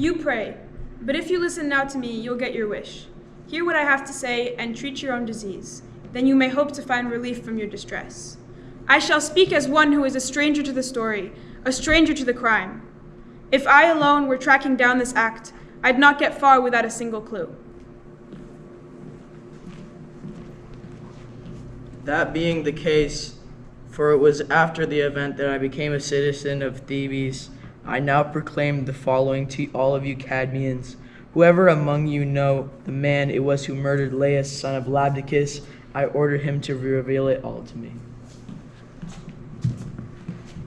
You pray, but if you listen now to me, you'll get your wish. Hear what I have to say and treat your own disease. Then you may hope to find relief from your distress. I shall speak as one who is a stranger to the story, a stranger to the crime. If I alone were tracking down this act, I'd not get far without a single clue. That being the case, for it was after the event that I became a citizen of Thebes, I now proclaim the following to all of you Cadmeans. Whoever among you know the man it was who murdered Lyce, son of Labdacus, I order him to reveal it all to me.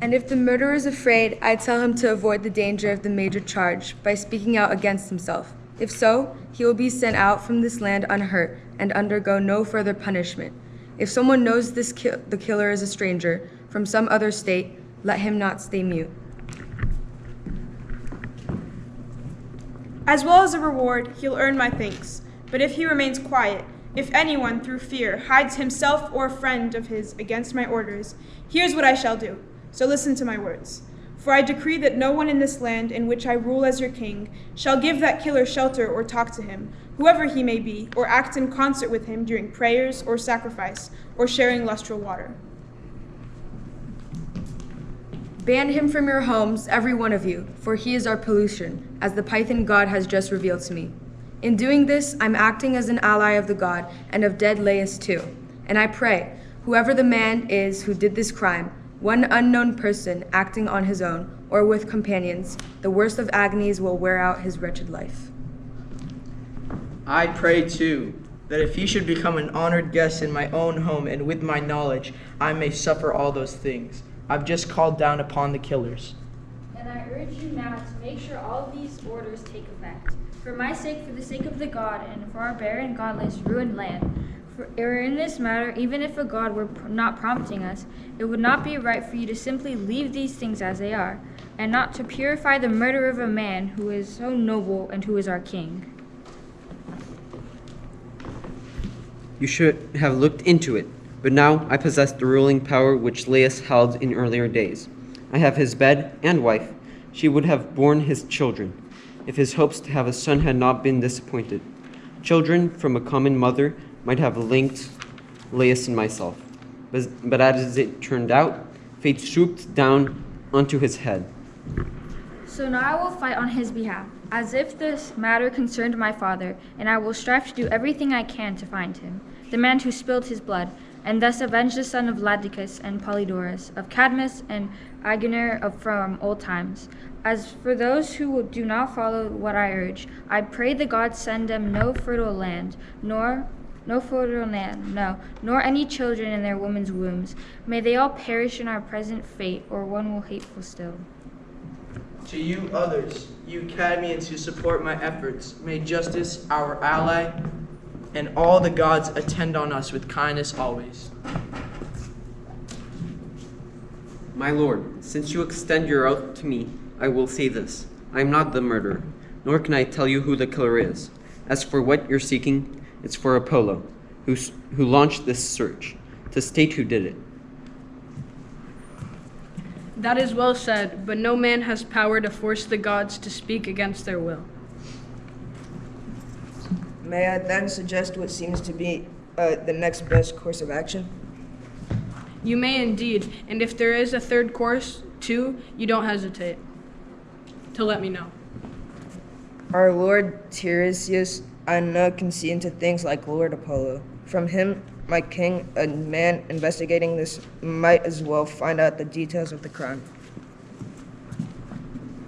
And if the murderer is afraid, I tell him to avoid the danger of the major charge by speaking out against himself. If so, he will be sent out from this land unhurt and undergo no further punishment. If someone knows the killer is a stranger from some other state, let him not stay mute. As well as a reward, he'll earn my thanks. But if he remains quiet, if anyone, through fear, hides himself or a friend of his against my orders, here's what I shall do. So listen to my words. For I decree that no one in this land in which I rule as your king shall give that killer shelter or talk to him, whoever he may be, or act in concert with him during prayers or sacrifice, or sharing lustral water. Ban him from your homes, every one of you, for he is our pollution, as the Python god has just revealed to me. In doing this, I'm acting as an ally of the god and of dead Lyce too. And I pray, whoever the man is who did this crime, one unknown person acting on his own or with companions, the worst of agonies will wear out his wretched life. I pray too, that if he should become an honored guest in my own home and with my knowledge, I may suffer all those things I've just called down upon the killers. And I urge you now to make sure all these orders take effect. For my sake, for the sake of the god, and for our barren, godless, ruined land. For in this matter, even if a god were not prompting us, it would not be right for you to simply leave these things as they are, and not to purify the murder of a man who is so noble and who is our king. You should have looked into it, but now I possess the ruling power which Lyce held in earlier days. I have his bed and wife. She would have borne his children, if his hopes to have a son had not been disappointed. Children from a common mother might have linked Lyce and myself. But as it turned out, fate swooped down onto his head. So now I will fight on his behalf, as if this matter concerned my father, and I will strive to do everything I can to find him, the man who spilled his blood, and thus avenge the son of Ladicus and Polydorus, of Cadmus and Agener from old times. As for those who do not follow what I urge, I pray the gods send them no fertile land, nor any children in their women's wombs. May they all perish in our present fate, or one will hateful still. To you others, you Cadmeans who support my efforts, may justice, our ally, and all the gods attend on us with kindness always. My lord, since you extend your oath to me, I will say this. I am not the murderer, nor can I tell you who the killer is. As for what you're seeking, it's for Apollo, who launched this search, to state who did it. That is well said, but no man has power to force the gods to speak against their will. May I then suggest what seems to be the next best course of action? You may indeed, and if there is a third course, too, you don't hesitate to let me know. Our Lord Tiresias, I know, can see into things like Lord Apollo. From him, my king, a man investigating this, might as well find out the details of the crime.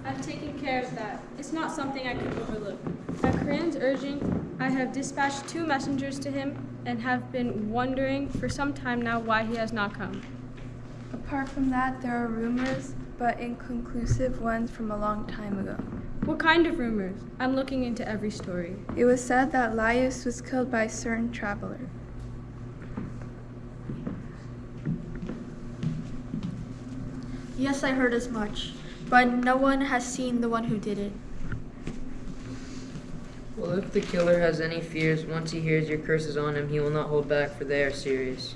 I've taken care of that. It's not something I can overlook. At Corinne's urging, I have dispatched 2 messengers to him and have been wondering for some time now why he has not come. Apart from that, there are rumors, but inconclusive ones from a long time ago. What kind of rumors? I'm looking into every story. It was said that Lyce was killed by a certain traveler. Yes, I heard as much, but no one has seen the one who did it. Well, if the killer has any fears, once he hears your curses on him, he will not hold back, for they are serious.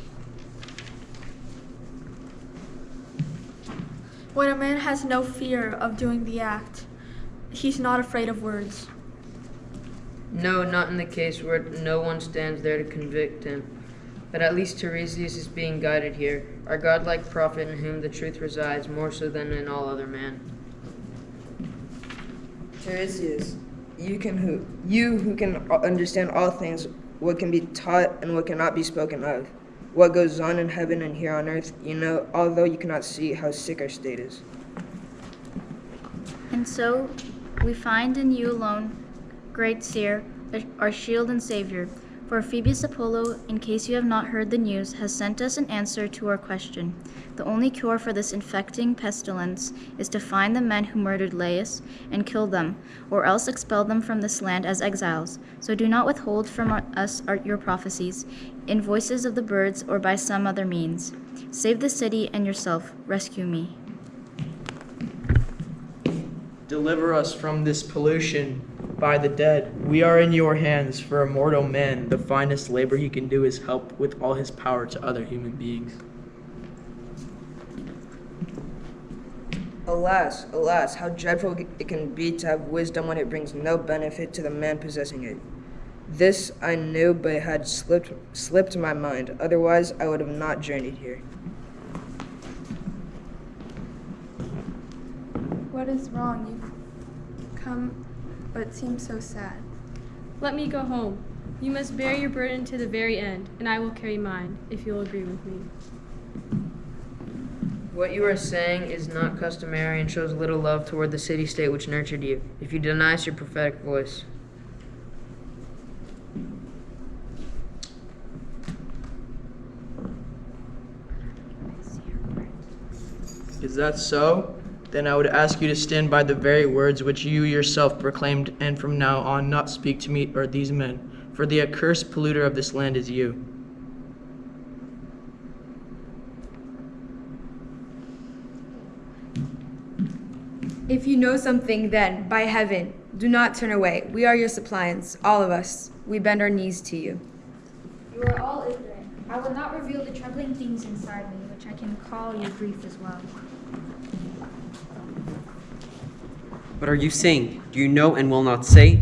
When a man has no fear of doing the act, he's not afraid of words. No, not in the case where no one stands there to convict him. But at least Tiresias is being guided here, our godlike prophet in whom the truth resides more so than in all other man. Tiresias, you who can understand all things, what can be taught and what cannot be spoken of, what goes on in heaven and here on earth, you know, although you cannot see how sick our state is. And so we find in you alone, great seer, our shield and savior. For Phoebus Apollo, in case you have not heard the news, has sent us an answer to our question. The only cure for this infecting pestilence is to find the men who murdered Lyce and kill them, or else expel them from this land as exiles. So do not withhold from us your prophecies, in voices of the birds or by some other means. Save the city and yourself. Rescue me. Deliver us from this pollution by the dead. We are in your hands. For a mortal man, the finest labor he can do is help with all his power to other human beings. Alas, alas, how dreadful it can be to have wisdom when it brings no benefit to the man possessing it. This I knew, but it had slipped my mind. Otherwise, I would have not journeyed here. What is wrong? You've come, but seem so sad. Let me go home. You must bear your burden to the very end, and I will carry mine, if you'll agree with me. What you are saying is not customary and shows little love toward the city-state which nurtured you, if you deny us your prophetic voice. Is that so? Then I would ask you to stand by the very words which you yourself proclaimed, and from now on not speak to me or these men, for the accursed polluter of this land is you. If you know something, then, by heaven, do not turn away. We are your suppliants, all of us. We bend our knees to you. You are all ignorant. I will not reveal the troubling things inside me, which I can call your grief as well. What are you saying? Do you know and will not say?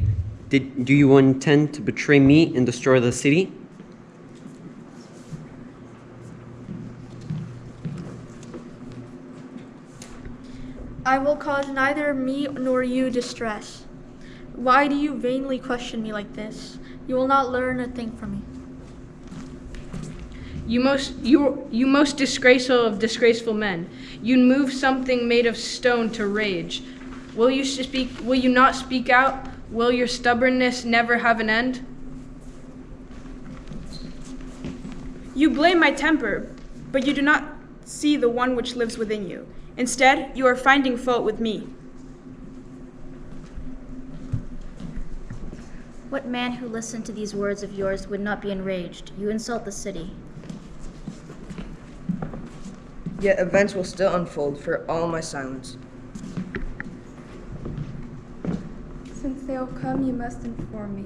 Do you intend to betray me and destroy the city? I will cause neither me nor you distress. Why do you vainly question me like this? You will not learn a thing from me. You most disgraceful of disgraceful men. You move something made of stone to rage. Will you not speak out? Will your stubbornness never have an end? You blame my temper, but you do not see the one which lives within you. Instead, you are finding fault with me. What man who listened to these words of yours would not be enraged? You insult the city. Yet events will still unfold for all my silence. Since they will come, you must inform me.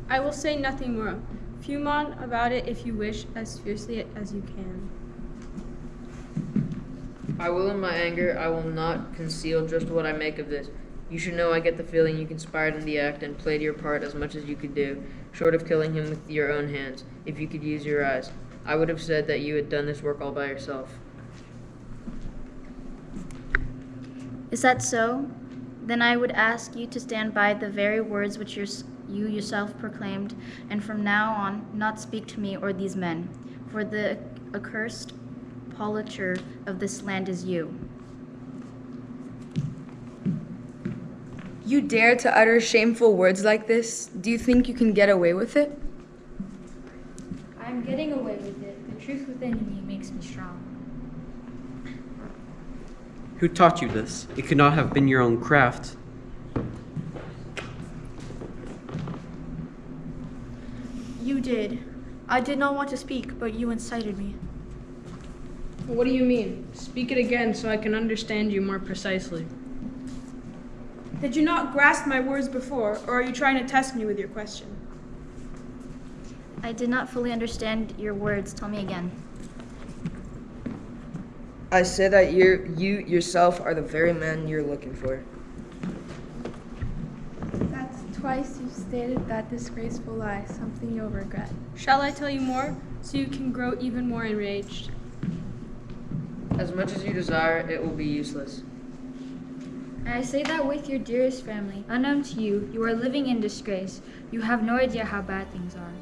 I will say nothing more. Fume on about it if you wish, as fiercely as you can. I will in my anger, I will not conceal just what I make of this. You should know I get the feeling you conspired in the act and played your part as much as you could do, short of killing him with your own hands, if you could use your eyes. I would have said that you had done this work all by yourself. Is that so? Then I would ask you to stand by the very words which you yourself proclaimed, and from now on not speak to me or these men, for the accursed polluter of this land is you. You dare to utter shameful words like this? Do you think you can get away with it? I am getting away with it. The truth within me makes me strong. Who taught you this? It could not have been your own craft. You did. I did not want to speak, but you incited me. What do you mean? Speak it again so I can understand you more precisely. Did you not grasp my words before, or are you trying to test me with your question? I did not fully understand your words. Tell me again. I said that you yourself are the very man you're looking for. Twice you've stated that disgraceful lie, something you'll regret. Shall I tell you more, so you can grow even more enraged? As much as you desire, it will be useless. I say that with your dearest family, unknown to you, you are living in disgrace. You have no idea how bad things are.